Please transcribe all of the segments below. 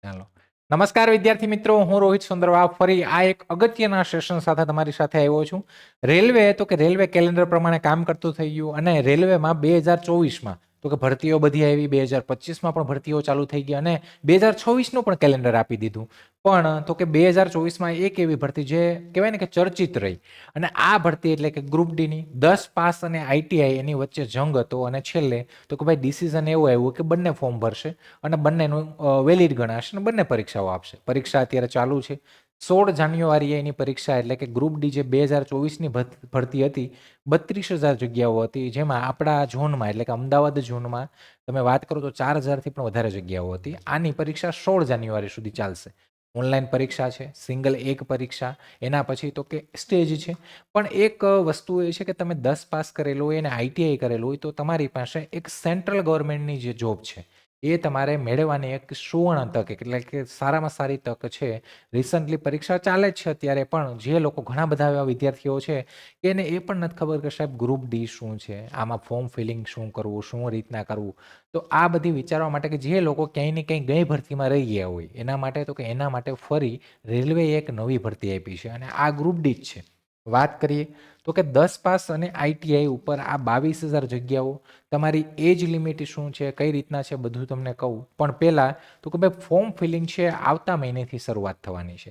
ચાલો. નમસ્કાર વિદ્યાર્થી મિત્રો, હું રોહિત સુંદરવા ફરી આ એક અગત્યના સેશન સાથે તમારી સાથે આવ્યો છું. રેલવે તો કે રેલવે કેલેન્ડર પ્રમાણે કામ કરતું થઈ ગયું અને રેલવેમાં 2024માં તો કે ભરતીઓ બધી આવી, 2025માં પણ ભરતીઓ ચાલુ થઈ ગઈ અને 2026નું પણ કેલેન્ડર આપી દીધું. પણ તો કે 2024માં એક એવી ભરતી જે કહેવાય ને કે ચર્ચિત રહી અને આ ભરતી એટલે કે ગ્રુપ ડીની 10 પાસ અને આઈટીઆઈ એની વચ્ચે જંગ હતો અને છેલ્લે તો કે ભાઈ ડિસિઝન એવું આવ્યું કે બંને ફોર્મ ભરશે અને બંનેનું વેલિડ ગણાશે અને બંને પરીક્ષાઓ આપશે. પરીક્ષા અત્યારે ચાલુ છે. 16 જાન્યુઆરીએ એની પરીક્ષા એટલે કે ગ્રુપ ડી જે 2024ની ભરતી હતી, 32,000 જગ્યાઓ હતી, જેમાં આપણા ઝોનમાં એટલે કે અમદાવાદ ઝોનમાં તમે વાત કરો તો 4,000થી પણ વધારે જગ્યાઓ હતી. આની પરીક્ષા 16 જાન્યુઆરી સુધી ચાલશે. ઓનલાઈન પરીક્ષા છે, સિંગલ એક પરીક્ષા, એના પછી તો કે સ્ટેજ છે. પણ એક વસ્તુ એ છે કે તમે 10 પાસ કરેલું હોય અને આઈટીઆઈ કરેલું હોય તો તમારી પાસે એક સેન્ટ્રલ ગવર્મેન્ટની જે જોબ છે એ તમારે મેળવવાની એક સુવર્ણ તક, એટલે કે સારામાં સારી તક છે. રિસન્ટલી પરીક્ષા ચાલે જ છે અત્યારે, પણ જે લોકો ઘણા બધા એવા વિદ્યાર્થીઓ છે કે એને એ પણ નથી ખબર કે સાહેબ ગ્રુપ ડી શું છે, આમાં ફોર્મ ફિલિંગ શું કરવું, શું રીતના કરવું. તો આ બધી વિચારવા માટે કે જે લોકો ક્યાંય ને ક્યાંય ગઈ ભરતીમાં રહી ગયા હોય એના માટે તો કે એના માટે ફરી રેલવે એક નવી ભરતી આપી છે અને આ ગ્રુપ ડી જ છે. વાત કરીએ તો કે 10 પાસ અને આઈટીઆઈ ઉપર આ 22,000 જગ્યાઓ, તમારી એજ લિમિટ શું છે, કઈ રીતના છે, બધું તમને કહું. પણ પહેલાં તો કે ભાઈ ફોર્મ ફિલિંગ છે આવતા મહિનેથી શરૂઆત થવાની છે.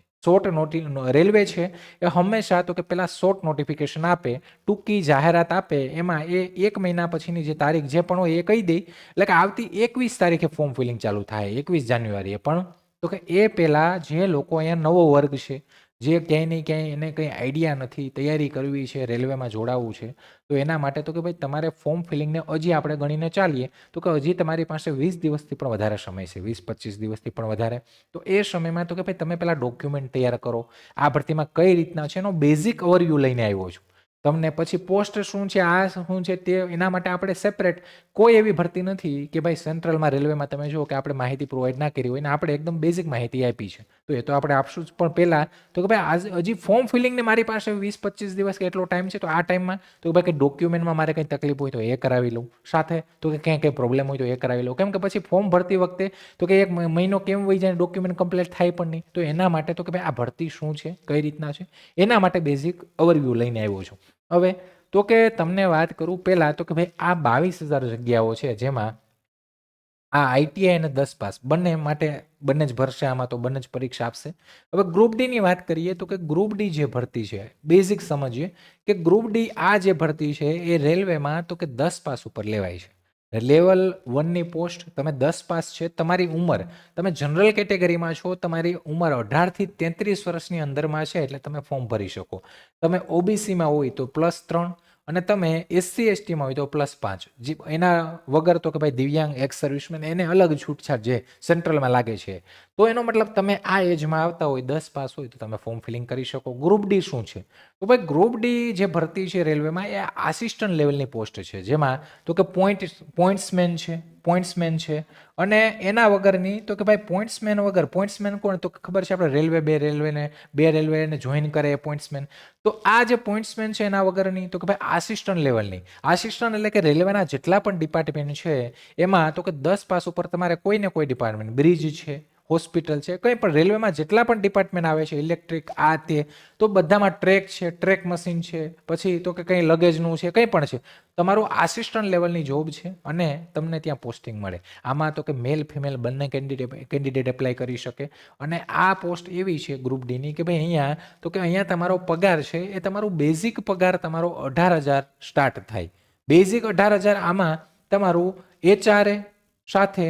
રેલવે છે એ હંમેશા તો કે પહેલાં શોર્ટ નોટિફિકેશન આપે, ટૂંકી જાહેરાત આપે, એમાં એ એક મહિના પછીની જે તારીખ જે પણ હોય એ કહી દે, એટલે કે આવતી 21 તારીખે ફોર્મ ફિલિંગ ચાલુ થાય, 21 જાન્યુઆરીએ. પણ તો કે એ પહેલાં જે લોકો અહીંયા નવો વર્ગ છે, જે ક્યાંય ને ક્યાંય એને કંઈ આઈડિયા નથી, તૈયારી કરવી છે, રેલવેમાં જોડાવવું છે, તો એના માટે તો કે ભાઈ તમારે ફોર્મ ફિલિંગને હજી આપણે ગણીને ચાલીએ તો કે હજી તમારી પાસે 20 દિવસથી પણ વધારે સમય છે, 20-25 દિવસથી પણ વધારે. તો એ સમયમાં તો કે ભાઈ તમે પહેલાં ડોક્યુમેન્ટ તૈયાર કરો, આ ભરતીમાં કઈ રીતના છે એનો બેઝિક ઓવરવ્યૂ લઈને આવ્યો છું. તમને પછી પોસ્ટ શું છે, આ શું છે, તે એના માટે આપણે સેપરેટ કોઈ એવી ભરતી નથી કે ભાઈ સેન્ટ્રલમાં રેલવેમાં તમે જુઓ કે આપણે માહિતી પ્રોવાઈડ ના કરી હોય ને આપણે એકદમ બેઝિક માહિતી આપી છે, તો એ તો આપણે આપશું જ. પણ પહેલાં તો કે ભાઈ હજી ફોર્મ ફિલિંગને મારી પાસે 20-25 દિવસ કે એટલો ટાઈમ છે, તો આ ટાઈમમાં તો ભાઈ કે ડોક્યુમેન્ટમાં મારે કંઈ તકલીફ હોય તો એ કરાવી લઉં, સાથે તો કે ક્યાંય કંઈ પ્રોબ્લેમ હોય તો એ કરાવી લઉં. કેમ કે પછી ફોર્મ ભરતી વખતે તો કે એક મહિનો કેમ વહી જાય, ડોક્યુમેન્ટ કમ્પ્લીટ થાય પણ નહીં. તો એના માટે તો કે ભાઈ આ ભરતી શું છે, કઈ રીતના છે, એના માટે બેઝિક ઓવરવ્યૂ લઈને આવ્યો છું. હવે તો કે તમને વાત કરું પહેલાં તો કે ભાઈ આ 22,000 જગ્યાઓ છે, જેમાં આ આઈટીઆઈ અને 10 પાસ બંને માટે બંને જ ભરશે, આમાં તો બંને જ પરીક્ષા આપશે. હવે ગ્રુપ ડીની વાત કરીએ તો કે ગ્રુપ ડી જે ભરતી છે, બેઝિક સમજીએ કે ગ્રુપ ડી આ જે ભરતી છે એ રેલવેમાં તો કે 10 પાસ ઉપર લેવાય છે. લેવલ 1ની પોસ્ટ તમે 10 પાસ છે, તમારી ઉંમર, તમે જનરલ કેટેગરીમાં છો, તમારી ઉંમર 18થી 33 વર્ષની અંદરમાં છે એટલે તમે ફોર્મ ભરી શકો. તમે ઓબીસીમાં હોય તો +3 અને તમે એસસી એસટીમાં હોય તો +5. જે એના વગર તો કે ભાઈ દિવ્યાંગ, એક્સ સર્વિસમેન, એને અલગ છૂટછાટ જે સેન્ટ્રલમાં લાગે છે. તો એનો મતલબ તમે આ એજમાં આવતા હોય, 10 પાસ હોય તો તમે ફોર્મ ફિલિંગ કરી શકો. ગ્રુપ ડી શું છે? તો ભાઈ ગ્રુપ ડી જે ભરતી છે રેલવેમાં એ આસિસ્ટન્ટ લેવલની પોસ્ટ છે, જેમાં તો કે પોઈન્ટ્સમેન છે અને એના વગરની તો કે ભાઈ પોઈન્ટ્સમેન કોણ, તો ખબર છે આપણે બે રેલવેને જોઈન કરે એ પોઈન્ટ્સમેન. તો આ જે પોઈન્ટ્સમેન છે એના વગરની તો કે ભાઈ આસિસ્ટન્ટ લેવલની. આસિસ્ટન્ટ એટલે કે રેલવેના જેટલા પણ ડિપાર્ટમેન્ટ છે એમાં તો કે 10 પાસ ઉપર તમારે કોઈને કોઈ ડિપાર્ટમેન્ટ, બ્રિજ છે, હોસ્પિટલ છે, કંઈ પણ રેલવેમાં જેટલા પણ ડિપાર્ટમેન્ટ આવે છે, ઇલેક્ટ્રિક, આ તે, તો બધામાં ટ્રેક છે, ટ્રેક મશીન છે, પછી તો કે કંઈ લગેજનું છે, કંઈ પણ છે, તમારું આસિસ્ટન્ટ લેવલની જોબ છે અને તમને ત્યાં પોસ્ટિંગ મળે. આમાં તો કે મેલ ફિમેલ બંને કેન્ડિડેટ એપ્લાય કરી શકે. અને આ પોસ્ટ એવી છે ગ્રુપ ડીની કે ભાઈ અહીંયા તો કે અહીંયા તમારો પગાર છે એ તમારું બેઝિક પગાર તમારો 18,000 સ્ટાર્ટ થાય. બેઝિક 18,000. આમાં તમારું એચઆરએ સાથે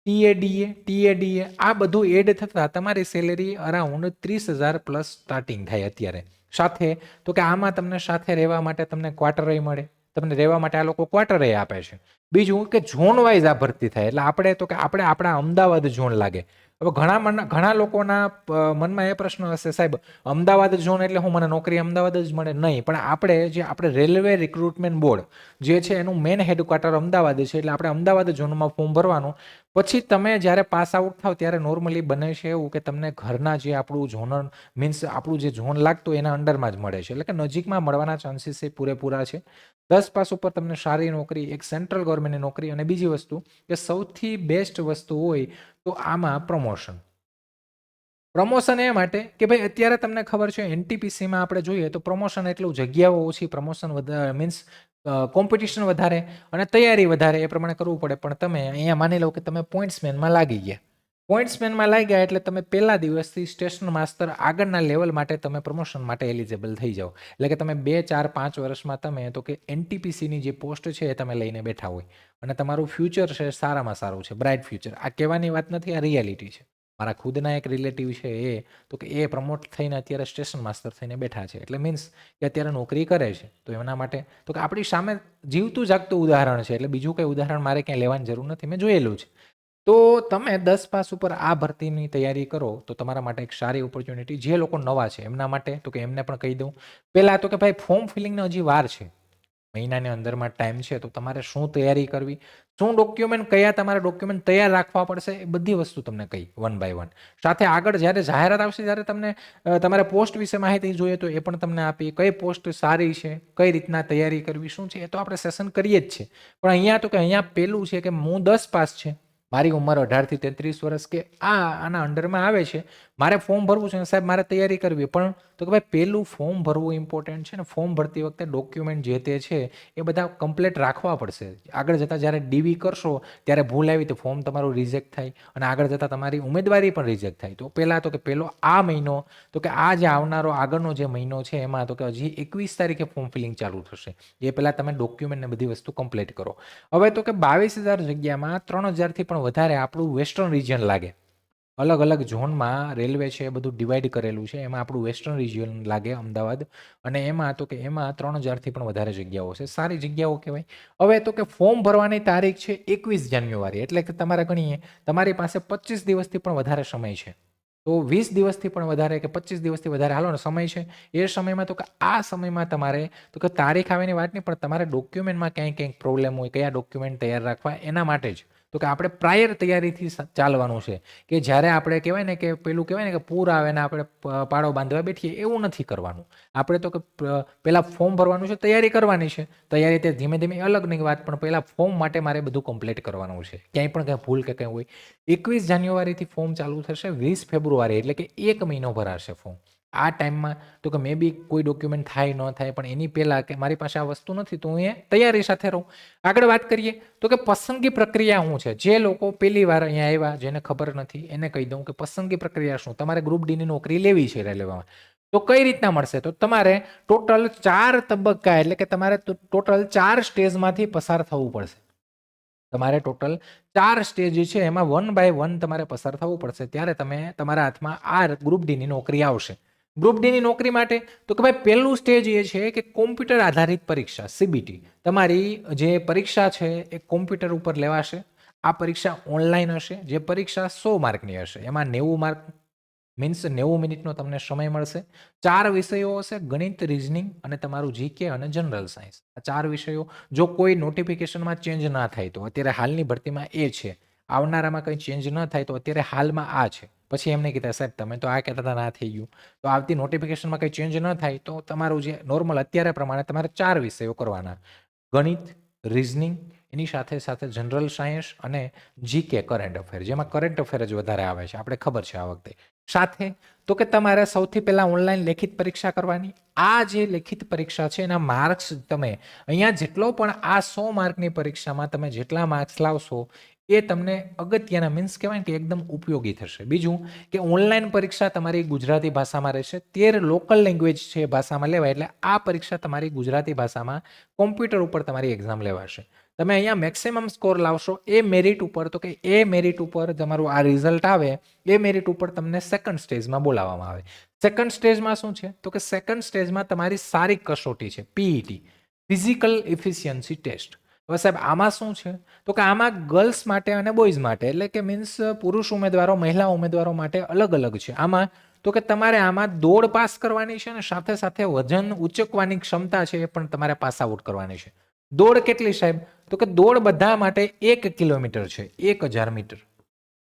ટીએડીએ આ બધું એડ થતાં તમારી સેલેરી અરાઉન્ડ 30,000 પ્લસ સ્ટાર્ટિંગ થાય અત્યારે. સાથે તો કે આમાં તમને સાથે રહેવા માટે તમને ક્વાર્ટરય મળે, તમને રહેવા માટે આ લોકો ક્વાર્ટરય આપે છે. બીજું કે ઝોન વાઇઝ આ ભરતી થાય, એટલે આપણે તો કે આપણે આપણા અમદાવાદ ઝોન લાગે. હવે ઘણા લોકોના મનમાં એ પ્રશ્ન હશે, સાહેબ અમદાવાદ ઝોન એટલે હું, મને નોકરી અમદાવાદ જ મળે? નહીં, પણ આપણે રેલવે રિક્રુટમેન્ટ બોર્ડ જે છે એનું મેન હેડક્વાર્ટર અમદાવાદ છે, એટલે આપણે અમદાવાદ ઝોનમાં ફોર્મ ભરવાનું. પછી તમે જ્યારે પાસ આઉટ થાવ ત્યારે નોર્મલી બને છે એવું કે તમને ઘરના જે આપણું ઝોનલ મીન્સ આપણું જે ઝોન લાગતું એના અંડરમાં જ મળે છે, એટલે કે નજીકમાં મળવાના ચાન્સીસ એ પૂરેપૂરા છે. 10 પાસ ઉપર તમને સારી નોકરી, એક સેન્ટ્રલ ગવર્મેન્ટની નોકરી, અને બીજી વસ્તુ કે સૌથી બેસ્ટ વસ્તુ હોય તો આમાં પ્રમોશન. પ્રમોશન એ માટે કે ભાઈ અત્યારે તમને ખબર છે એનટીપીસીમાં આપણે જોઈએ તો પ્રમોશન એટલું જગ્યાઓ ઓછી, પ્રમોશન વધારે મીન્સ કોમ્પિટિશન વધારે અને તૈયારી વધારે એ પ્રમાણે કરવું પડે. પણ તમે અહીંયા માની લો કે તમે પોઈન્ટ્સમેનમાં લાગી ગયા. પોઈન્ટ્સમેનમાં લાગ્યા એટલે તમે પહેલા દિવસથી સ્ટેશન માસ્ટર આગળના લેવલ માટે તમે પ્રમોશન માટે એલિજિબલ થઈ જાઓ. એટલે કે તમે 2, 4, 5 વર્ષમાં તમે તો કે એનટીપીસીની જે પોસ્ટ છે એ તમે લઈને બેઠા હોય અને તમારું ફ્યુચર છે સારામાં સારું છે, બ્રાઇટ ફ્યુચર. આ કહેવાની વાત નથી, આ રિયાલિટી છે. મારા ખુદના એક રિલેટિવ છે એ તો કે એ પ્રમોટ થઈને અત્યારે સ્ટેશન માસ્ટર થઈને બેઠા છે. એટલે મીન્સ કે અત્યારે નોકરી કરે છે. તો એના માટે તો કે આપણી સામે જીવતું જાગતું ઉદાહરણ છે. એટલે બીજું કંઈ ઉદાહરણ મારે ક્યાંય લેવાની જરૂર નથી, મેં જોયેલું છે. તો તમે 10 પાસ ઉપર આ ભરતીની તૈયારી કરો તો તમારા માટે એક સારી ઓપોર્ચ્યુનિટી. જે લોકો નવા છે એમના માટે તો કે એમને પણ કહી દઉં, પહેલાં તો કે ભાઈ ફોર્મ ફિલિંગને હજી વાર છે, મહિનાની અંદરમાં ટાઈમ છે. તો તમારે શું તૈયારી કરવી, શું ડોક્યુમેન્ટ, કયા તમારે ડોક્યુમેન્ટ તૈયાર રાખવા પડશે, એ બધી વસ્તુ તમને કહી વન બાય વન. સાથે આગળ જ્યારે જાહેરાત આવશે ત્યારે તમને તમારે પોસ્ટ વિશે માહિતી જોઈએ તો એ પણ તમને આપી, કઈ પોસ્ટ સારી છે, કઈ રીતના તૈયારી કરવી, શું છે, એ તો આપણે સેશન કરીએ જ છે. પણ અહીંયા તો કે અહીંયા પેલું છે કે હું 10 પાસ છે, મારી ઉંમર 18 થી 33 વર્ષ કે આના અંડરમાં આવે છે, મારે ફોર્મ ભરવું છે સાહેબ, મારે તૈયારી કરવી. પણ તો કે ભાઈ પહેલું ફોર્મ ભરવું ઇમ્પોર્ટન્ટ છે ને. ફોર્મ ભરતી વખતે ડોક્યુમેન્ટ જે તે છે એ બધા કમ્પ્લીટ રાખવા પડશે. આગળ જતાં જ્યારે ડીવી કરશો ત્યારે ભૂલ આવી તો ફોર્મ તમારું રિજેક્ટ થાય અને આગળ જતાં તમારી ઉમેદવારી પણ રિજેક્ટ થાય. તો પહેલાં તો કે પહેલો આ મહિનો તો કે આ જે આવનારો આગળનો જે મહિનો છે એમાં તો કે હજી 21 તારીખે ફોર્મ ફિલિંગ ચાલુ થશે. એ પહેલાં તમે ડોક્યુમેન્ટ ને બધી વસ્તુ કમ્પ્લીટ કરો. હવે તો કે 22,000 જગ્યામાં 3,000થી પણ વધારે આપણું વેસ્ટર્ન રિજિયન લાગે. અલગ અલગ ઝોનમાં રેલવે છે એ બધું ડિવાઈડ કરેલું છે. એમાં આપણું વેસ્ટર્ન રિજિયન લાગે અમદાવાદ, અને એમાં તો કે એમાં 3,000થી પણ વધારે જગ્યાઓ છે. સારી જગ્યાઓ કહેવાય. હવે તો કે ફોર્મ ભરવાની તારીખ છે 21 જાન્યુઆરી. એટલે કે તમારે ગણીએ તમારી પાસે 25 દિવસથી પણ વધારે સમય છે. તો 20 દિવસથી પણ વધારે કે 25 દિવસથી વધારે હાલો ને સમય છે. એ સમયમાં તો કે આ સમયમાં તમારે તો કે તારીખ આવેની વાત નહીં, પણ તમારે ડોક્યુમેન્ટમાં ક્યાંય પ્રોબ્લેમ હોય, કયા ડોક્યુમેન્ટ તૈયાર રાખવા, એના માટે જ તો કે આપણે પ્રાયર તૈયારીથી ચાલવાનું છે. કે જ્યારે આપણે કહેવાય ને કે પેલું કહેવાય ને કે પૂર આવે ને આપણે પાડો બાંધવા બેઠીએ, એવું નથી કરવાનું. આપણે તો કે પહેલાં ફોર્મ ભરવાનું છે, તૈયારી કરવાની છે. તૈયારી તે ધીમે ધીમે અલગની વાત, પણ પહેલાં ફોર્મ માટે મારે બધું કમ્પ્લીટ કરવાનું છે. ક્યાંય પણ કંઈ ભૂલ કે કંઈ હોય. 21 જાન્યુઆરીથી ફોર્મ ચાલુ થશે, 20 ફેબ્રુઆરી એટલે કે 1 મહિનો ભરાશે ફોર્મ. આ ટાઈમમાં તો કે મે બી કોઈ ડોક્યુમેન્ટ થાય ન થાય, પણ એની પહેલાં કે મારી પાસે આ વસ્તુ નથી તો હું એ તૈયારી સાથે રહું. આગળ વાત કરીએ તો કે પસંદગી પ્રક્રિયા શું છે. જે લોકો પહેલી વાર અહીંયા આવ્યા, જેને ખબર નથી, એને કહી દઉં કે પસંદગી પ્રક્રિયા શું. તમારે ગ્રુપ ડીની નોકરી લેવી છે રેલવેમાં, તો કઈ રીતના મળશે. તો તમારે ટોટલ 4 તબક્કા એટલે કે તમારે ટોટલ 4 સ્ટેજમાંથી પસાર થવું પડશે. તમારે ટોટલ 4 સ્ટેજ છે એમાં 1 બાય 1 તમારે પસાર થવું પડશે. ત્યારે તમે તમારા હાથમાં આ ગ્રુપ ડીની નોકરી આવશે. ગ્રુપ ડીની નોકરી માટે તો કે ભાઈ પહેલું સ્ટેજ એ છે કે કોમ્પ્યુટર આધારિત પરીક્ષા, સીબીટી. તમારી જે પરીક્ષા છે એ કોમ્પ્યુટર ઉપર લેવાશે. આ પરીક્ષા ઓનલાઈન હશે. જે પરીક્ષા 100 માર્કની હશે. એમાં 90 માર્ક મીન્સ 90 મિનિટનો તમને સમય મળશે. 4 વિષયો હશે, ગણિત, રિઝનિંગ અને તમારું જીકે અને જનરલ સાયન્સ. આ 4 વિષયો જો કોઈ નોટિફિકેશનમાં ચેન્જ ના થાય તો, અત્યારે હાલની ભરતીમાં એ છે, આવનારામાં કંઈ ચેન્જ ન થાય તો અત્યારે હાલમાં આ છે. પછી એમને કીધા સાહેબ તમે તો આ કહેતા હતા ના થઈ ગયું, તો આવતી નોટિફિકેશનમાં કંઈ ચેન્જ ન થાય તો તમારું જે નોર્મલ અત્યારે પ્રમાણે તમારે 4 વિષયો કરવાના: ગણિત, રિઝનિંગ, એની સાથે સાથે જનરલ સાયન્સ અને જીકે કરંટ અફેર, જેમાં કરંટ અફેર જ વધારે આવે છે, આપણે ખબર છે આ વખતે. સાથે તો કે તમારે સૌથી પહેલાં ઓનલાઈન લેખિત પરીક્ષા કરવાની. આ જે લેખિત પરીક્ષા છે એના માર્ક્સ તમે અહીંયા જેટલો પણ આ 100 માર્કની પરીક્ષામાં તમે જેટલા માર્ક્સ લાવશો એ તમને અગત્યના મીન્સ કહેવાય કે એકદમ ઉપયોગી થશે. બીજું કે ઓનલાઈન પરીક્ષા તમારી ગુજરાતી ભાષામાં રહેશે. 13 લોકલ લેંગ્વેજ છે એ ભાષામાં લેવાય. એટલે આ પરીક્ષા તમારી ગુજરાતી ભાષામાં કોમ્પ્યુટર ઉપર તમારી એક્ઝામ લેવાશે. તમે અહીંયા મેક્સિમમ સ્કોર લાવશો એ મેરિટ ઉપર, તો કે એ મેરિટ ઉપર તમારું આ રિઝલ્ટ આવે એ મેરિટ ઉપર તમને સેકન્ડ સ્ટેજમાં બોલાવવામાં આવે. સેકન્ડ સ્ટેજમાં શું છે તો કે સેકન્ડ સ્ટેજમાં તમારી શારીરિક કસોટી છે, પીઈટી, ફિઝિકલ એફિશિયન્સી ટેસ્ટ. હવે સાહેબ આમાં શું છે તો કે આમાં ગર્લ્સ માટે અને બોયઝ માટે એટલે કે મીન્સ પુરુષ ઉમેદવારો, મહિલા ઉમેદવારો માટે અલગ અલગ છે. આમાં તો કે તમારે આમાં દોડ પાસ કરવાની છે અને સાથે સાથે વજન ઉચકવાની ક્ષમતા છે એ પણ તમારે પાસ આઉટ કરવાની છે. દોડ કેટલી સાહેબ તો કે દોડ બધા માટે 1 કિલોમીટર છે, 1000 મીટર.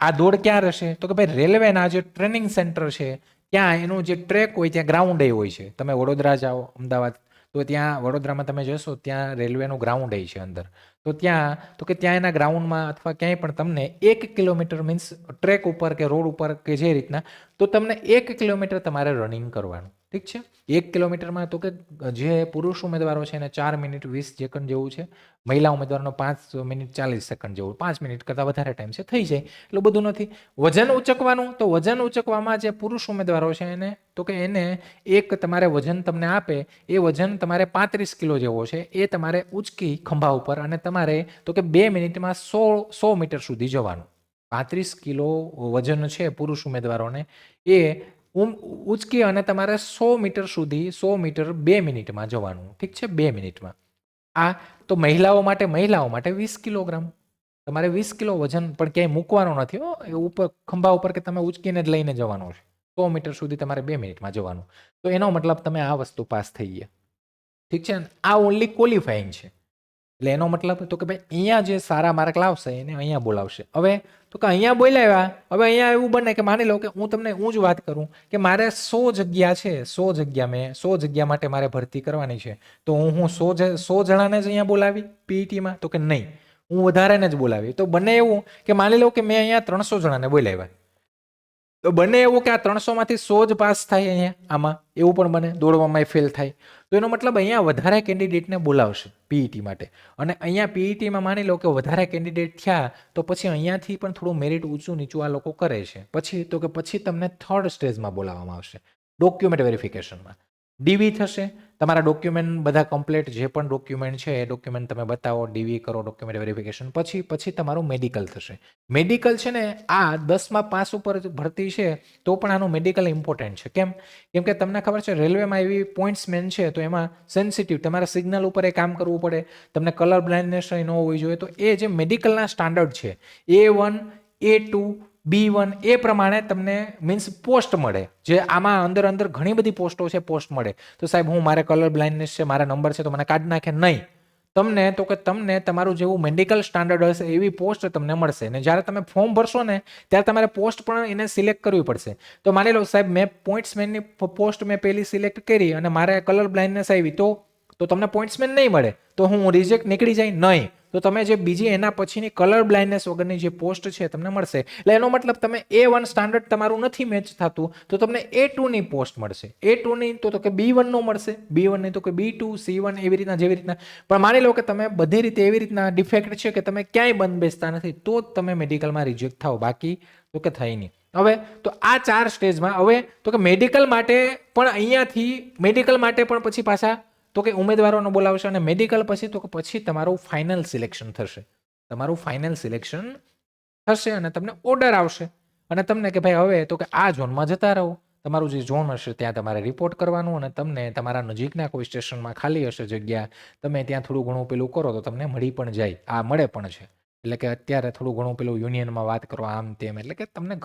આ દોડ ક્યાં રહેશે તો કે ભાઈ રેલવેના જે ટ્રેનિંગ સેન્ટર છે ત્યાં એનું જે ટ્રેક હોય ત્યાં ગ્રાઉન્ડ હોય છે. તમે વડોદરા જાઓ, અમદાવાદ, તો ત્યાં વડોદરામાં તમે જશો ત્યાં રેલવેનું ગ્રાઉન્ડ છે અંદર. તો ત્યાં એના ગ્રાઉન્ડમાં અથવા ક્યાંય પણ તમને 1 કિલોમીટર મીન્સ ટ્રેક ઉપર કે રોડ ઉપર કે જે રીતના તો તમને 1 કિલોમીટર તમારે રનિંગ કરવાનું. ઠીક છે. 1 કિલોમીટરમાં તો કે જે પુરુષ ઉમેદવારો છે એને 4 મિનિટ 20 સેકન્ડ જેવું છે. મહિલા ઉમેદવારનો 5 મિનિટ 40 સેકન્ડ જેવું, 5 મિનિટ કરતાં વધારે ટાઈમ છે, થઈ જાય. એટલું બધું નથી. વજન ઉચકવાનું, તો વજન ઉચકવામાં જે પુરુષ ઉમેદવારો છે એને તો કે એને એક તમારે વજન તમને આપે, એ વજન તમારે 35 કિલો જેવો છે, એ તમારે ઉચકી ખંભા ઉપર અને તમારે તો કે 2 મિનિટમાં 100 મીટર સુધી જવાનું. 35 કિલો વજન છે પુરુષ ઉમેદવારોને, એ ઉચકી અને તમારે 100 મીટર સુધી 100 મીટર 2 મિનિટમાં જવાનું. ઠીક છે, 2 મિનિટમાં. આ તો મહિલાઓ માટે 20 કિલોગ્રામ તમારે 20 કિલો વજન પણ ક્યાંય મૂકવાનો નથી હો, એ ઉપર ખંભા ઉપર કે તમે ઉચકીને જ લઈને જવાનું છે. 100 મીટર સુધી તમારે 2 મિનિટમાં જવાનું. તો એનો મતલબ તમે આ વસ્તુ પાસ થઈ ગયા. ઠીક છે. આ ઓનલી ક્વોલિફાઈંગ છે. એટલે એનો મતલબ તો કે ભાઈ અહીંયા જે સારા માર્ક લાવશે એને અહીંયા બોલાવશે. હવે તો કે અહીંયા બોલાવ્યા, હવે અહીંયા એવું બને કે માની લો કે હું જ વાત કરું કે મારે 100 જગ્યા છે, 100 જગ્યા માટે મારે ભરતી કરવાની છે, તો હું 100 જણાને જ અહીંયા બોલાવી પીઈટીમાં? તો કે નહીં, હું વધારેને જ બોલાવી. તો બને એવું કે માની લો કે મેં અહીંયા 300 જણાને બોલાવ્યા, તો બને એવું કે આ 300માંથી 100 જ પાસ થાય અહીંયા આમાં, એવું પણ બને, દોડવામાં ફેલ થાય. તો એનો મતલબ અહીંયા વધારે કેન્ડિડેટને બોલાવશે પીઈટી માટે. અને અહીંયા પીઈટીમાં માની લો કે વધારે કેન્ડિડેટ થયા તો પછી અહીંયાથી પણ થોડું મેરિટ ઊંચું નીચું આ લોકો કરે છે. પછી તમને 3rd સ્ટેજમાં બોલાવવામાં આવશે, ડોક્યુમેન્ટ વેરિફિકેશનમાં. ડીવી થશે, તમારા ડોક્યુમેન્ટ બધા કમ્પ્લીટ જે પણ ડોક્યુમેન્ટ છે એ ડોક્યુમેન્ટ તમે બતાવો, ડીવી કરો, ડોક્યુમેન્ટ વેરિફિકેશન, પછી તમારું મેડિકલ થશે. મેડિકલ છે ને આ 10માં પાસ ઉપર ભરતી છે તો પણ આનું મેડિકલ ઇમ્પોર્ટન્ટ છે. કેમ કે તમને ખબર છે રેલવેમાં એવી પોઈન્ટ્સમેન છે તો એમાં સેન્સિટિવ તમારે સિગ્નલ ઉપર એ કામ કરવું પડે, તમને કલર બ્લાઇન્ડનેસ ન હોવી જોઈએ. તો એ જે મેડિકલના સ્ટાન્ડર્ડ છે A1, A2, B1 એ પ્રમાણે તમને મીન્સ પોસ્ટ મળે. જે આમાં અંદર ઘણી બધી પોસ્ટો છે, પોસ્ટ મળે. તો સાહેબ મારે કલર બ્લાઇન્ડનેસ છે, મારા નંબર છે તો મને કાઢી નાખે? નહીં. તમને તમારું જેવું મેડિકલ સ્ટાન્ડર્ડ હશે એવી પોસ્ટ તમને મળશે. ને જ્યારે તમે ફોર્મ ભરશો ને ત્યારે તમારે પોસ્ટ પણ એને સિલેક્ટ કરવી પડશે. તો માની લો સાહેબ મેં પોઈન્ટ્સમેનની પોસ્ટ મેં પહેલી સિલેક્ટ કરી અને મારે કલર બ્લાઇન્ડનેસ આવી તો તમને પોઈન્ટ્સમેન નહીં મળે, તો હું રિજેક્ટ નીકળી જાય? નહીં. તો તમે જે બીજી એના પછીની કલર બ્લાઇન્ડનેસ વગરની જે પોસ્ટ છે તમને મળશે. એટલે એનો મતલબ તમે A1 સ્ટાન્ડર્ડ તમારું નથી મેચ થતું તો તમને A2ની પોસ્ટ મળશે. A2ની તો કે B1 નો મળશે, B1ની તો કે B2, C1 એવી રીતના જેવી રીતના. પણ માની લો કે તમે બધી રીતે એવી રીતના ડિફેક્ટ છે કે તમે ક્યાંય બંધ બેસતા નથી તો જ તમે મેડિકલમાં રિજેક્ટ થાવ, બાકી તો કે થાય નહીં. હવે તો આ 4 સ્ટેજમાં હવે તો કે મેડિકલ માટે પણ અહીંયાથી મેડિકલ માટે પણ પછી પાછા તો કે ઉમેદવારોને બોલાવશે અને મેડિકલ પછી તો કે પછી તમારું ફાઇનલ સિલેક્શન થશે. તમારું ફાઇનલ સિલેક્શન થશે અને તમને ઓર્ડર આવશે અને તમને કે ભાઈ હવે તો કે આ ઝોનમાં જતા રહો. તમારું જે ઝોન હશે ત્યાં તમારે રિપોર્ટ કરવાનું અને તમને તમારા નજીકના કોઈ સ્ટેશનમાં ખાલી હશે જગ્યા, તમે ત્યાં થોડું ઘણું પેલું કરો તો તમને મળી પણ જાય. આ મળે પણ છે. એટલે કે અત્યારે થોડું ઘણું પેલું યુનિયનમાં વાત કરો આમ તેમ, એટલે કે તમને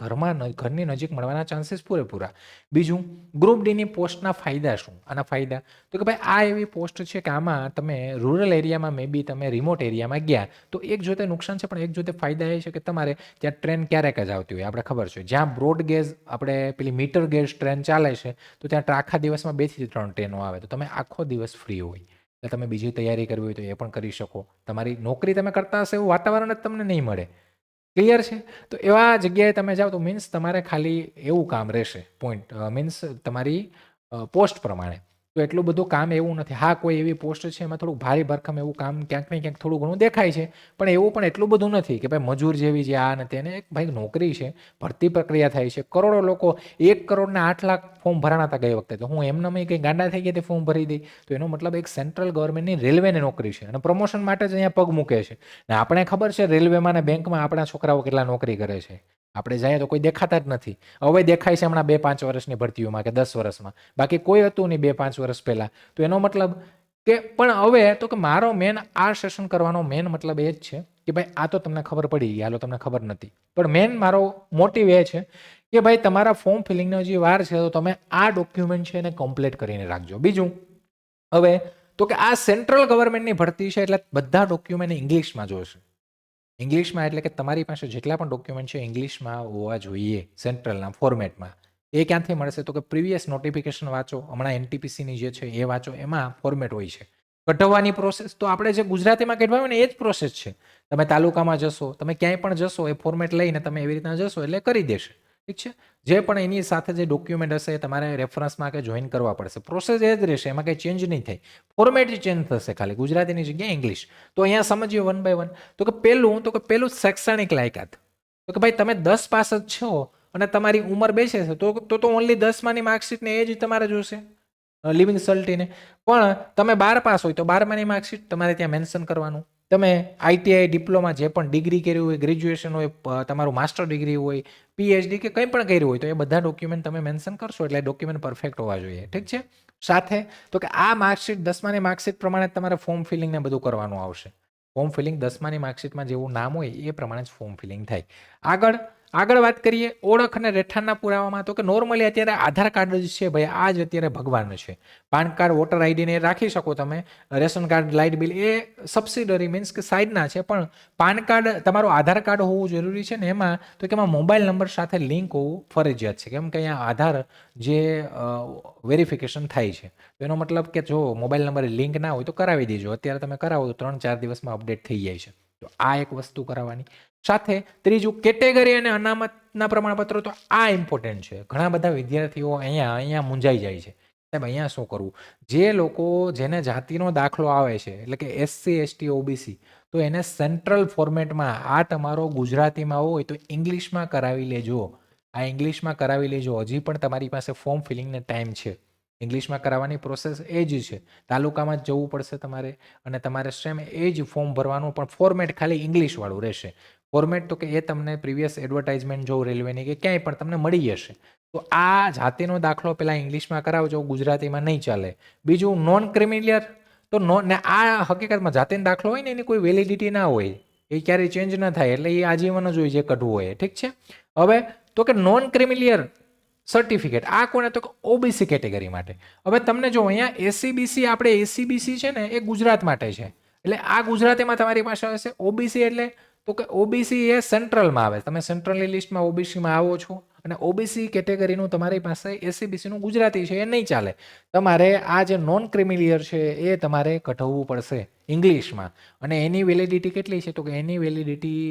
ઘરની નજીક મળવાના ચાન્સીસ પૂરેપૂરા. બીજું, ગ્રુપ ડીની પોસ્ટના ફાયદા શું? આના ફાયદા તો કે ભાઈ આ એવી પોસ્ટ છે કે આમાં તમે રૂરલ એરિયામાં મે બી તમે રિમોટ એરિયામાં ગયા તો એક જોતે નુકસાન છે પણ એક જોતે ફાયદા એ છે કે તમારે ત્યાં ટ્રેન ક્યારેક જ આવતી હોય, આપણે ખબર છે. જ્યાં બ્રોડ ગેજ આપણે પેલી મીટર ગેજ ટ્રેન ચાલે છે તો ત્યાં આખા દિવસમાં 2 થી 3 ટ્રેનો આવે તો તમે આખો દિવસ ફ્રી હોય. એટલે તમે બીજી તૈયારી કરવી હોય તો એ પણ કરી શકો. તમારી નોકરી તમે કરતા હશે એવું વાતાવરણ જ તમને નહીં મળે. ક્લિયર છે? તો એવા જગ્યાએ તમે જાઓ તો મીન્સ તમારે ખાલી એવું કામ રહેશે, પોઈન્ટ મીન્સ તમારી પોસ્ટ પ્રમાણે. તો એટલું બધું કામ એવું નથી. હા, કોઈ એવી પોસ્ટ છે એમાં થોડું ભારે ભરખમ એવું કામ ક્યાંક ને ક્યાંક થોડું ઘણું દેખાય છે, પણ એવું પણ એટલું બધું નથી કે ભાઈ મજૂર જેવી જે આ ને તેને. એક ભાઈ નોકરી છે, ભરતી પ્રક્રિયા થાય છે. કરોડો લોકો 1 કરોડ ને 8 લાખ ફોર્મ ભરાણા હતા ગઈ વખતે. તો હું એમનામ કંઈ ગાંડા થઈ ગયા તે ફોર્મ ભરી દઈ? તો એનો મતલબ એક સેન્ટ્રલ ગવર્મેન્ટની રેલવેની નોકરી છે અને પ્રમોશન માટે જ અહીંયા પગ મૂકે છે. ને આપણે ખબર છે રેલવેમાં ને બેંકમાં આપણા છોકરાઓ કેટલા નોકરી કરે છે. આપણે જાય તો કોઈ દેખાતા જ નથી. હવે દેખાય છે હમણાં 2-5 વર્ષની ભરતીઓમાં કે 10 વર્ષમાં, બાકી કોઈ હતું નહીં 2-5 વર્ષ પહેલા. તો એનો મતલબ કે પણ હવે તો કે મારો મેન આ સેશન કરવાનો મેન મતલબ એ જ છે કે ભાઈ આ તો તમને ખબર પડી ગઈ, હાલો તમને ખબર નથી, પણ મેન મારો મોટિવ એ છે કે ભાઈ તમારા ફોર્મ ફિલિંગનો જે વાર છે તો તમે આ ડોક્યુમેન્ટ છે એને કમ્પ્લીટ કરીને રાખજો. બીજું, હવે તો કે આ સેન્ટ્રલ ગવર્મેન્ટની ભરતી છે એટલે બધા ડોક્યુમેન્ટ ઇંગ્લિશમાં જોશે. ઇંગ્લિશમાં એટલે કે તમારી પાસે જેટલા પણ ડોક્યુમેન્ટ છે ઇંગ્લિશમાં હોવા જોઈએ સેન્ટ્રલના ફોર્મેટમાં. એ ક્યાંથી મળશે તો કે પ્રીવિયસ નોટિફિકેશન વાંચો, હમણાં એનટીપીસીની જે છે એ વાંચો, એમાં ફોર્મેટ હોય છે. કઢાવવાની પ્રોસેસ તો આપણે જે ગુજરાતીમાં કઢવા હોય ને એ જ પ્રોસેસ છે. તમે તાલુકામાં જશો, તમે ક્યાંય પણ જશો, એ ફોર્મેટ લઈને તમે એવી રીતના જશો એટલે કરી દેશે. ઠીક છે. જે પણ એની સાથે જે ડોક્યુમેન્ટ હશે એ તમારે રેફરન્સમાં કે જોઈન કરવા પડશે. પ્રોસેસ એ જ રહેશે, એમાં કંઈ ચેન્જ નહીં થાય. ફોર્મેટ ચેન્જ થશે, ખાલી ગુજરાતીની જગ્યાએ ઇંગ્લિશ. તો અહીંયા સમજીએ વન બાય વન. તો કે પેલું શૈક્ષણિક લાયકાત. તો કે ભાઈ તમે 10 પાસ જ છો અને તમારી ઉંમર બેસે છે તો ઓનલી 10માની માર્કશીટ ને એ જ તમારે જોશે, લિવિંગ સર્ટિને. પણ તમે 12 પાસ હોય તો 12માની માર્કશીટ તમારે ત્યાં મેન્શન કરવાનું. તમે આઈટીઆઈ, ડિપ્લોમા જે પણ ડિગ્રી કર્યું હોય, ગ્રેજ્યુએશન હોય, તમારું માસ્ટર ડિગ્રી હોય, પીએચડી કે કંઈ પણ કર્યું હોય તો એ બધા ડોક્યુમેન્ટ તમે મેન્શન કરશો એટલે ડોક્યુમેન્ટ પરફેક્ટ હોવા જોઈએ. ઠીક છે. સાથે તો કે આ માર્કશીટ 10માની માર્કશીટ પ્રમાણે તમારે ફોર્મ ફિલિંગ ને બધું કરવાનું આવશે. ફોર્મ ફિલિંગ 10માની માર્કશીટમાં જેવું નામ હોય એ પ્રમાણે જ ફોર્મ ફિલિંગ થાય. આગળ વાત કરીએ ઓળખ અને રહેઠાણના પુરાવામાં. તો કે નોર્મલી અત્યારે આધાર કાર્ડ જ છે ભાઈ, આ જ અત્યારે ભગવાન છે. પાન કાર્ડ, વોટર આઈડી ને રાખી શકો તમે, રેશન કાર્ડ, લાઇટ બિલ એ સબસિડરી મીન્સ કે સાઈડના છે, પણ પાન કાર્ડ તમારું આધાર કાર્ડ હોવું જરૂરી છે ને. એમાં તો કે એમાં મોબાઈલ નંબર સાથે લિંક હોવું ફરજિયાત છે, કેમ કે અહીંયા આધાર જે વેરિફિકેશન થાય છે. તો એનો મતલબ કે જો મોબાઈલ નંબર લિંક ના હોય તો કરાવી દેજો. અત્યારે તમે કરાવો તો 3-4 દિવસમાં અપડેટ થઈ જાય છે. તો આ એક વસ્તુ કરાવવાની. સાથે ત્રીજું કેટેગરી અને અનામતના પ્રમાણપત્રો. તો આ ઇમ્પોર્ટન્ટ છે. ઘણા બધા વિદ્યાર્થીઓ અહીંયા મૂંઝાઈ જાય છે, સાહેબ અહીંયા શું કરવું. જે લોકો જેને જાતિનો દાખલો આવે છે એટલે કે એસસી, એસટી, ઓબીસી, તો એને સેન્ટ્રલ ફોર્મેટમાં આ તમારો ગુજરાતીમાં હોય તો ઇંગ્લિશમાં કરાવી લેજો. આ ઇંગ્લિશમાં કરાવી લેજો. હજી પણ તમારી પાસે ફોર્મ ફિલિંગને ટાઈમ છે. ઇંગ્લિશમાં કરાવવાની પ્રોસેસ એ જ છે. તાલુકામાં જ જવું પડશે તમારે અને તમારે સેમ એ જ ફોર્મ ભરવાનું, પણ ફોર્મેટ ખાલી ઇંગ્લિશવાળું રહેશે. ફોર્મેટ તો કે એ તમને પ્રીવિયસ એડવર્ટાઇઝમેન્ટ જો રેલવેની કે ક્યાંય પણ તમને મળી જશે. તો આ જાતિનો દાખલો પહેલાં ઇંગ્લિશમાં કરાવજો, ગુજરાતીમાં નહીં ચાલે. બીજું નોન ક્રિમિલિયર. તો ને આ હકીકતમાં જાતિનો દાખલો હોય ને એની કોઈ વેલિડિટી ના હોય, એ ક્યારેય ચેન્જ ના થાય, એટલે એ આજીવન જ હોય જે કઢવું હોય. ઠીક છે. હવે તો કે નોન ક્રિમિલિયર સર્ટિફિકેટ આ કોને તો ઓબીસી કેટેગરી માટે. હવે તમને જો અહીંયા એસીબીસી, આપણે એસીબીસી છે ને એ ગુજરાત માટે છે, એટલે આ ગુજરાતીમાં તમારી પાસે હશે. ઓબીસી એટલે તો કે ઓબીસી એ સેન્ટ્રલમાં આવે, તમે સેન્ટ્રલની લિસ્ટમાં ઓબીસીમાં આવો છો અને ઓબીસી કેટેગરીનું તમારી પાસે એસીબીસીનું ગુજરાતી છે એ નહીં ચાલે. તમારે આ જે નોન ક્રિમિલિયર છે એ તમારે કઢાવવું પડશે ઇંગ્લિશમાં. અને એની વેલિડિટી કેટલી છે તો કે એની વેલિડિટી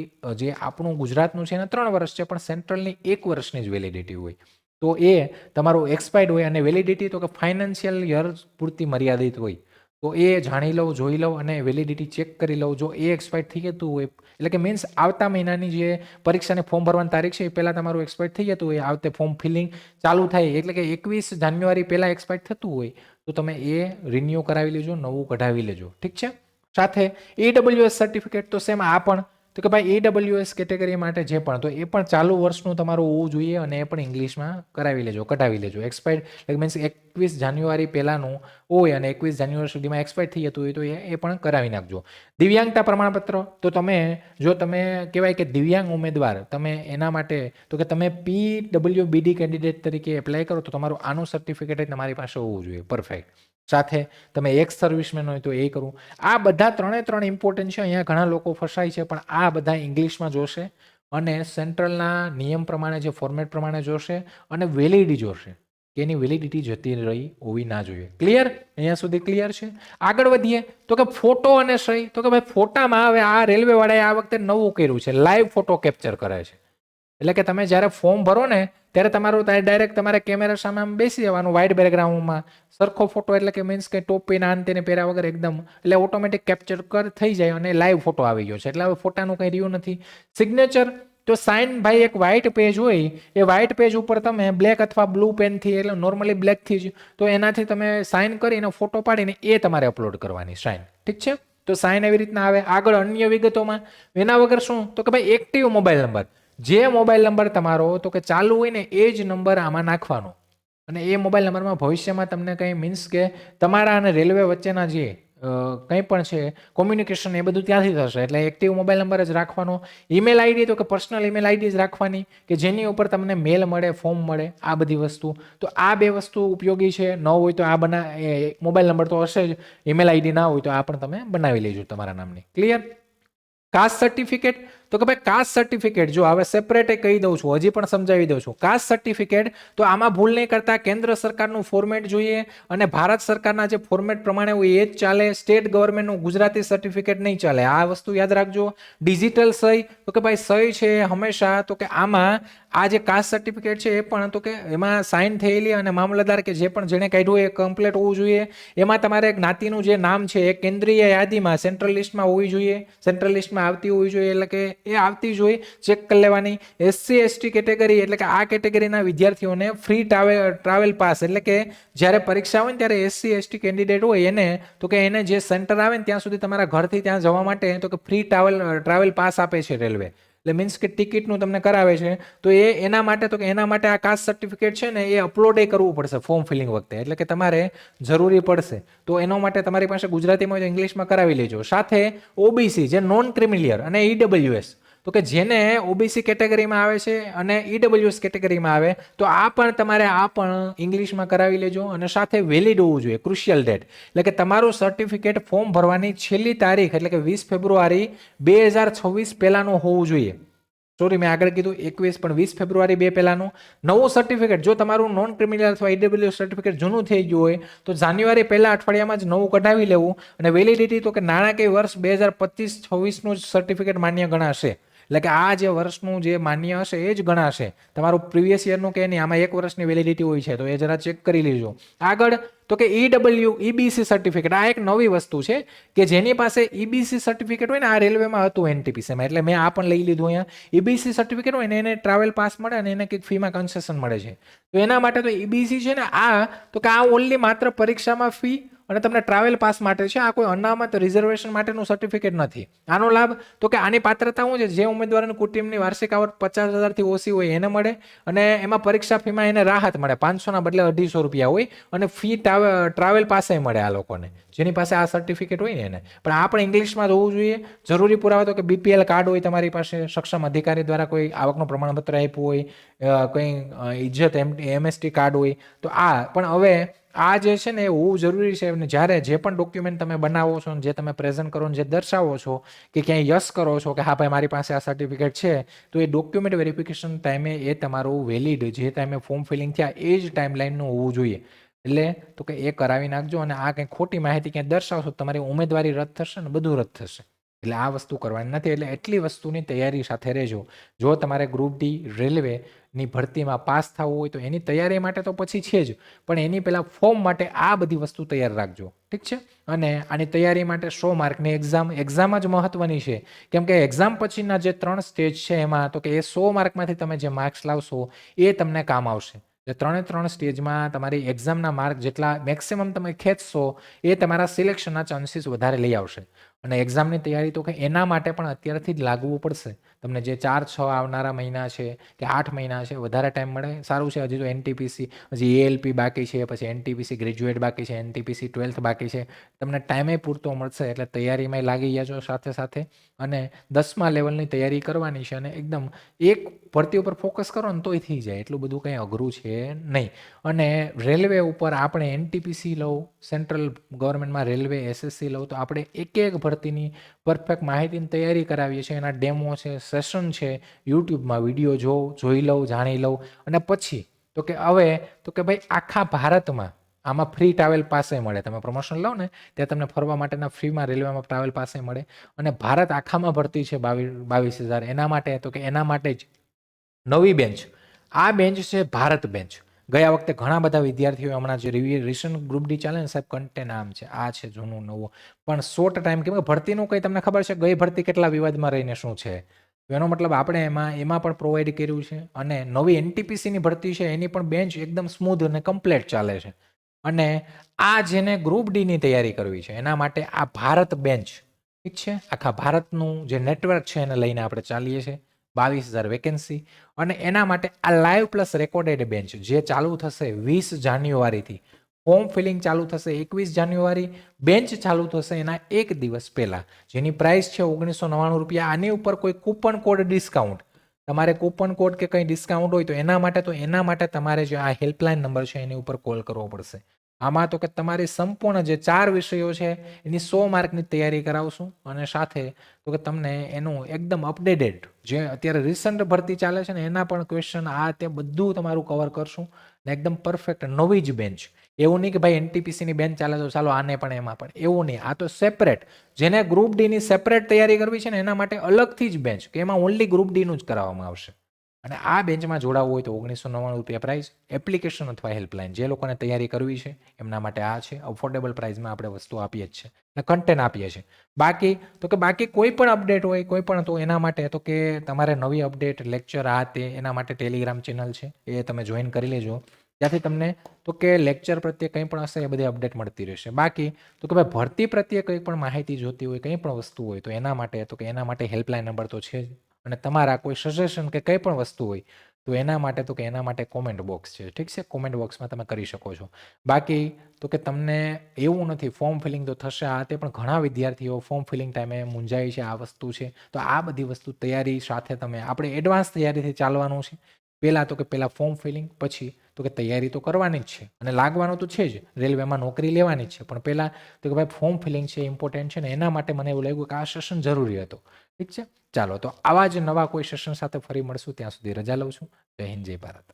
જે આપણું ગુજરાતનું છે એના 3 વર્ષ છે, પણ સેન્ટ્રલની 1 વર્ષની જ વેલિડિટી હોય. તો એ તમારું એક્સપાયર્ડ હોય અને વેલિડિટી તો કે ફાઇનાન્શિયલ યર પૂરતી મર્યાદિત હોય. તો એ જાણી લઉં, જોઈ લઉં અને વેલિડિટી ચેક કરી લઉં. જો એ એક્સપાયર્ડ થઈ જતું હોય એટલે કે મીન્સ આવતા મહિનાની જે પરીક્ષાની ફોર્મ ભરવાની તારીખ છે એ પહેલાં તમારું એક્સપાયર્ડ થઈ જતું હોય, આવતે ફોર્મ ફિલિંગ ચાલુ થાય એટલે કે 21 જાન્યુઆરી પહેલાં એક્સપાયર્ડ થતું હોય તો તમે એ રિન્યૂ કરાવી લેજો, નવું કઢાવી લેજો. ઠીક છે. સાથે ઈડબ્લ્યુએસ સર્ટિફિકેટ. તો સેમ આ પણ તો કે ભાઈ ઈડબ્લ્યુએસ કેટેગરી માટે જે પણ, તો એ પણ ચાલુ વર્ષનું તમારું હોવું જોઈએ અને એ પણ ઇંગ્લિશમાં કરાવી લેજો, કઢાવી લેજો. એક્સપાયર્ડ મીન્સ 21 જાન્યુઆરી પહેલાંનું હોય અને 21 જાન્યુઆરી સુધીમાં એક્સપાયર થઈ જતું હોય તો એ પણ કરાવી નાખજો. દિવ્યાંગતા પ્રમાણપત્ર. તો જો તમે કહેવાય કે દિવ્યાંગ ઉમેદવાર, તમે એના માટે તો કે તમે પીડબ્લ્યુબીડી કેન્ડિડેટ તરીકે એપ્લાય કરો તો તમારું આનું સર્ટિફિકેટ તમારી પાસે હોવું જોઈએ પરફેક્ટ. સાથે તમે એક્સ સર્વિસમેન હોય તો એ કરું. આ બધા 3 ઇમ્પોર્ટન્ટ છે. અહીંયા ઘણા લોકો ફસાય છે, પણ આ બધા ઇંગ્લિશમાં જોશે અને સેન્ટ્રલના નિયમ પ્રમાણે જે ફોર્મેટ પ્રમાણે જોશે અને વેલિડિટી જોશે કે એની વેલિડિટી જતી રહી હોવી ના જોઈએ. ક્લિયર? અહીંયા સુધી ક્લિયર છે. આગળ વધીએ તો કે ફોટો અને સહી. તો કે ભાઈ ફોટામાં હવે આ રેલવે વાળાએ આ વખતે નવું કર્યું છે, લાઈવ ફોટો કેપ્ચર કરે છે. એટલે કે તમે જ્યારે ફોર્મ ભરો ને ત્યારે તમારું ડાયરેક્ટ તમારે કેમેરા સામે આમ બેસી જવાનું વ્હાઇટ બેકગ્રાઉન્ડમાં, સરખો ફોટો એટલે કે મીન્સ કે ટોપીના અંતેને પહેર્યા વગર એકદમ, એટલે ઓટોમેટિક કેપ્ચર થઈ જાય અને લાઈવ ફોટો આવી ગયો છે. એટલે હવે ફોટાનું કંઈ રહ્યું નથી. સિગ્નેચર. તો સાઇન ભાઈ એક વ્હાઇટ પેજ હોય, એ વ્હાઇટ પેજ ઉપર તમે બ્લેક અથવા બ્લુ પેનથી, એટલે નોર્મલી બ્લેકથી જ, તો એનાથી તમે સાઇન કરીને ફોટો પાડીને એ તમારે અપલોડ કરવાની સાઇન. ઠીક છે. તો સાઇન એવી રીતના આવે. આગળ અન્ય વિગતોમાં એના વગર શું તો કે ભાઈ એક્ટિવ મોબાઈલ નંબર. જે મોબાઈલ નંબર તમારો તો કે ચાલુ હોય ને એ જ નંબર આમાં નાખવાનો અને એ મોબાઈલ નંબરમાં ભવિષ્યમાં તમને કંઈ મીન્સ કે તમારા અને રેલવે વચ્ચેના જે કંઈ પણ છે કોમ્યુનિકેશન એ બધું ત્યાંથી થશે. એટલે એક્ટિવ મોબાઈલ નંબર જ રાખવાનો. ઈમેલ આઈડી તો કે પર્સનલ ઈમેલ આઈડી જ રાખવાની કે જેની ઉપર તમને મેલ મળે, ફોર્મ મળે, આ બધી વસ્તુ. તો આ 2 વસ્તુ ઉપયોગી છે. ન હોય તો આ મોબાઈલ નંબર તો હશે જ, ઈમેલ આઈડી ના હોય તો આ પણ તમે બનાવી લેજો તમારા નામની. ક્લિયર? Caste certificate. તો કે ભાઈ કાસ્ટ સર્ટિફિકેટ, જો હવે સેપરેટ કહી દઉં છું, હજી પણ સમજાવી દઉં છું. કાસ્ટ સર્ટિફિકેટ તો આમાં ભૂલ નહીં કરતા, કેન્દ્ર સરકારનું ફોર્મેટ જોઈએ અને ભારત સરકારના જે ફોર્મેટ પ્રમાણે હોય એ જ ચાલે. સ્ટેટ ગવર્મેન્ટનું ગુજરાતી સર્ટિફિકેટ નહીં ચાલે, આ વસ્તુ યાદ રાખજો. ડિજિટલ સહી, તો કે ભાઈ સહી છે હંમેશા તો કે આમાં આ જે કાસ્ટ સર્ટિફિકેટ છે એ પણ તો કે એમાં સાઇન થયેલી અને મામલતદાર કે જે પણ જેણે કાઢ્યું એ કમ્પ્લીટ હોવું જોઈએ. એમાં તમારે જ્ઞાતિનું જે નામ છે એ કેન્દ્રીય યાદીમાં સેન્ટ્રલ લિસ્ટમાં હોવી જોઈએ, સેન્ટ્રલ લિસ્ટમાં આવતી હોવી જોઈએ, એટલે કે એ આવતી જોઈએ, ચેક કરી લેવાની. SC ST કેટેગરી એટલે કે આ કેટેગરીના વિદ્યાર્થીઓને ફ્રી ટ્રાવેલ પાસ, એટલે કે જ્યારે પરીક્ષા હોય ને ત્યારે SC ST કેન્ડિડેટ હોય એને તો કે એને જે સેન્ટર આવે ને ત્યાં સુધી તમારા ઘરથી ત્યાં જવા માટે તો કે ફ્રી ટ્રાવેલ પાસ આપે છે રેલવે. એટલે મીન્સ કે ટિકિટનું તમને કરાવે છે. તો એના માટે તો કે એના માટે આ કાસ્ટ સર્ટિફિકેટ છે ને એ અપલોડ કરવું પડશે ફોર્મ ફિલિંગ વખતે, એટલે કે તમારે જરૂરી પડશે. તો એના માટે તમારી પાસે ગુજરાતીમાં હોય તો ઇંગ્લિશમાં કરાવી લેજો. સાથે OBC જે નોન ક્રિમિલિયર અને EWS, તો કે જેને OBC કેટેગરીમાં આવે છે અને EWS કેટેગરીમાં આવે તો આ પણ તમારે આ પણ ઇંગ્લિશમાં કરાવી લેજો. અને સાથે વેલિડ હોવું જોઈએ, ક્રુશિયલ ડેટ, એટલે કે તમારું સર્ટિફિકેટ ફોર્મ ભરવાની છેલ્લી તારીખ એટલે કે 20 ફેબ્રુઆરી 2026 પહેલાનું હોવું જોઈએ. સોરી, મેં આગળ કીધું 21 પણ 20 ફેબ્રુઆરી 2 પહેલાનું. નવું સર્ટિફિકેટ જો તમારું નોન ક્રિમિનલ અથવા EWS સર્ટિફિકેટ જૂનું થઈ ગયું હોય તો જાન્યુઆરી પહેલા અઠવાડિયામાં જ નવું કઢાવી લેવું. અને વેલિડિટી તો કે નાણાકીય વર્ષ 2025-26નું જ સર્ટિફિકેટ માન્ય ગણાશે. એટલે કે આ જે વર્ષનું જે માન્ય હશે એ જ ગણાશે, તમારું પ્રીવિયસ યરનું કે નહીં. આમાં 1 વર્ષની વેલિડિટી હોય છે તો એ જરા ચેક કરી લેજો. આગળ તો કે EBC સર્ટિફિકેટ, આ એક નવી વસ્તુ છે કે જેની પાસે EBC સર્ટિફિકેટ હોય ને, આ રેલવેમાં હતું NTPCમાં, એટલે મેં આ પણ લઈ લીધું અહીંયા. EBC સર્ટિફિકેટ હોય ને એને ટ્રાવેલ પાસ મળે અને એને કંઈક ફીમાં કન્સેશન મળે છે. તો એના માટે તો EBC છે ને આ તો કે આ ઓનલી માત્ર પરીક્ષામાં ફી અને તમને ટ્રાવેલ પાસ માટે છે. આ કોઈ અનામત રિઝર્વેશન માટેનું સર્ટિફિકેટ નથી. આનો લાભ તો કે આની પાત્રતા શું છે, જે ઉમેદવારની કુટુંબની વાર્ષિક આવક 50,000થી ઓછી હોય એને મળે અને એમાં પરીક્ષા ફીમાં એને રાહત મળે, 500ના બદલે 250 રૂપિયા હોય અને ફી ટ્રાવેલ પાસે મળે આ લોકોને જેની પાસે આ સર્ટિફિકેટ હોય ને એને. પણ આ પણ ઇંગ્લિશમાં જ હોવું જોઈએ. જરૂરી પુરાવા તો કે BPL કાર્ડ હોય તમારી પાસે, સક્ષમ અધિકારી દ્વારા કોઈ આવકનું પ્રમાણપત્ર આપ્યું હોય, કોઈ ઇજ્જત MST કાર્ડ હોય તો આ પણ હવે આ જે છે ને એ હોવું જરૂરી છે. અને જ્યારે જે પણ ડોક્યુમેન્ટ તમે બનાવો છો જે તમે પ્રેઝન્ટ કરો જે દર્શાવો છો કે ક્યાંય યસ કરો છો કે હા ભાઈ મારી પાસે આ સર્ટિફિકેટ છે, તો એ ડોક્યુમેન્ટ વેરિફિકેશન ટાઈમે એ તમારું વેલિડ જે ટાઈમે ફોર્મ ફિલિંગ થયા એ જ ટાઈમલાઈનનું હોવું જોઈએ. એટલે તો કે એ કરાવી નાખજો. અને આ કંઈ ખોટી માહિતી ક્યાંય દર્શાવશો તમારી ઉમેદવારી રદ થશે ને બધું રદ થશે. એટલે આ વસ્તુ કરવાની નથી. એટલે એટલી વસ્તુની તૈયારી સાથે રહેજો. જો તમારે ગ્રુપ D રેલવેની ભરતીમાં પાસ થવું હોય તો એની તૈયારી માટે તો પછી છે જ, પણ એની પહેલાં ફોર્મ માટે આ બધી વસ્તુ તૈયાર રાખજો. ઠીક છે? અને આની તૈયારી માટે 100 માર્કની એક્ઝામ જ મહત્વની છે. કેમ કે એક્ઝામ પછીના જે 3 સ્ટેજ છે એમાં તો કે એ 100 માર્કમાંથી તમે જે માર્ક્સ લાવશો એ તમને કામ આવશે. એટલે 3 સ્ટેજમાં તમારી એક્ઝામના માર્ક જેટલા મેક્સિમમ તમે ખેંચશો એ તમારા સિલેક્શનના ચાન્સીસ વધારે લઈ આવશે. અને એક્ઝામની તૈયારી તો કે એના માટે પણ અત્યારથી જ લાગવું પડશે. તમને જે 4-6 આવનારા મહિના છે કે 8 મહિના છે વધારે ટાઈમ મળે સારું છે. હજી તો NTPC, હજી ALP બાકી છે, પછી NTPC ગ્રેજ્યુએટ બાકી છે, NTPC 12th બાકી છે. તમને ટાઈમે પૂરતો મળશે એટલે તૈયારીમાં લાગી જજો સાથે સાથે. અને 10મા લેવલની તૈયારી કરવાની છે અને એકદમ એક ભરતી ઉપર ફોકસ કરો ને તોય થઈ જાય, એટલું બધું કંઈ અઘરું છે નહીં. અને રેલવે ઉપર આપણે NTPC લઉં, સેન્ટ્રલ ગવર્મેન્ટમાં રેલવે SSC લઉં તો આપણે એક ભરતીની પરફેક્ટ માહિતીની તૈયારી કરાવીએ છીએ. એના ડેમો છે, સેશન છે, યુટ્યુબમાં વિડીયો જોઈ લઉં, જાણી લઉં. અને પછી તો કે હવે તો કે ભાઈ આખા ભારતમાં આમાં ફ્રી ટ્રાવેલ પાસે મળે. તમે પ્રમોશન લો ને ત્યાં તમને ફરવા માટેના ફ્રીમાં રેલવેમાં ટ્રાવેલ પાસે મળે. અને ભારત આખામાં ભરતી છે 22,000. એના માટે તો કે એના માટે જ નવી બેન્ચ, આ બેન્ચ છે ભારત બેન્ચ. ગયા વખતે ઘણા બધા વિદ્યાર્થીઓ હમણાં જે રિસન્ટ ગ્રુપ D ચાલે ને સાહેબ કન્ટેન્ટ આમ છે, આ છે જૂનું નવું, પણ શોર્ટ ટાઈમ કેમ કે ભરતીનું કંઈ તમને ખબર છે ગઈ ભરતી કેટલા વિવાદમાં રહીને શું છે, એનો મતલબ આપણે એમાં પણ પ્રોવાઈડ કર્યું છે. અને નવી NTPCની ભરતી છે એની પણ બેન્ચ એકદમ સ્મૂધ અને કમ્પ્લીટ ચાલે છે. અને આ જેને ગ્રુપ Dની તૈયારી કરવી છે એના માટે આ ભારત બેન્ચ, ઠીક છે, આખા ભારતનું જે નેટવર્ક છે એને લઈને આપણે ચાલીએ છીએ. 22,000 વેકેન્સી. અને એના માટે આ લાઈવ પ્લસ રેકોર્ડેડ બેન્ચ જે ચાલુ થશે 20 જાન્યુઆરીથી, ફોર્મ ફિલિંગ ચાલુ થશે 21 જાન્યુઆરી, બેન્ચ ચાલુ થશે એના એક દિવસ પહેલા, જેની પ્રાઇસ છે 1999 રૂપિયા. આની ઉપર કોઈ કૂપન કોડ ડિસ્કાઉન્ટ, તમારે કૂપન કોડ કે કંઈ ડિસ્કાઉન્ટ હોય તો એના માટે તમારે જે આ હેલ્પલાઇન નંબર છે એની ઉપર કોલ કરવો પડશે. આમાં તો કે તમારી સંપૂર્ણ જે 4 વિષયો છે એની 100 માર્કની તૈયારી કરાવશું અને સાથે તો કે તમને એનું એકદમ અપડેટેડ જે અત્યારે રિસન્ટ ભરતી ચાલે છે ને એના પણ ક્વેશ્ચન આ તે બધું તમારું કવર કરશું ને એકદમ પરફેક્ટ નવી જ બેન્ચ. એવું નહીં કે ભાઈ એનટીપીસીની બેન્ચ ચાલે તો ચાલો આને પણ એમાં પણ એવું નહીં. આ તો સેપરેટ જેને ગ્રુપ ડીની સેપરેટ તૈયારી કરવી છે ને એના માટે અલગથી જ બેન્ચ કે એમાં ઓનલી ગ્રુપ ડીનું જ કરાવવામાં આવશે. અને આ બેન્ચમાં જોડાવવું હોય તો 1999 પ્રાઇસ એપ્લિકેશન અથવા હેલ્પલાઇન જે લોકોને તૈયારી કરવી છે એમના માટે આ છે. અફોર્ડેબલ પ્રાઇસમાં આપણે વસ્તુ આપીએ જ છે અને કન્ટેન્ટ આપીએ છીએ. બાકી કોઈ પણ અપડેટ હોય કોઈ પણ તો એના માટે તો કે તમારે નવી અપડેટ લેક્ચર આ તે એના માટે ટેલિગ્રામ ચેનલ છે એ તમે જોઈન કરી લેજો. ત્યાંથી તમને તો કે લેક્ચર પ્રત્યે કંઈ પણ હશે એ બધી અપડેટ મળતી રહેશે. બાકી તો કે ભાઈ ભરતી પ્રત્યે કંઈ પણ માહિતી જોતી હોય કંઈ પણ વસ્તુ હોય તો એના માટે હેલ્પલાઇન નંબર તો છે જ. અને તમારા કોઈ સજેશન કે કંઈ પણ વસ્તુ હોય તો એના માટે કોમેન્ટ બોક્સ છે. ઠીક છે, કોમેન્ટ બોક્સમાં તમે કરી શકો છો. બાકી તો કે તમને એવું નથી ફોર્મ ફિલિંગ તો થશે આ તે પણ ઘણા વિદ્યાર્થીઓ ફોર્મ ફિલિંગ ટાઈમે મૂંઝાય છે. આ વસ્તુ છે તો આ બધી વસ્તુ તૈયારી સાથે તમે આપણે એડવાન્સ તૈયારીથી ચાલવાનું છે. પહેલાં ફોર્મ ફિલિંગ પછી તો કે તૈયારી તો કરવાની જ છે અને લાગવાનું તો છે જ. રેલવેમાં નોકરી લેવાની જ છે પણ પહેલાં તો કે ભાઈ ફોર્મ ફિલિંગ છે ઇમ્પોર્ટન્ટ છે ને એના માટે મને એવું લાગ્યું કે આ સેશન જરૂરી હતો. ઠીક છે, ચાલો તો આવા જ નવા કોઈ સેશન સાથે ફરી મળશું. ત્યાં સુધી રજા લઉં છું. જય હિન્દ, જય ભારત.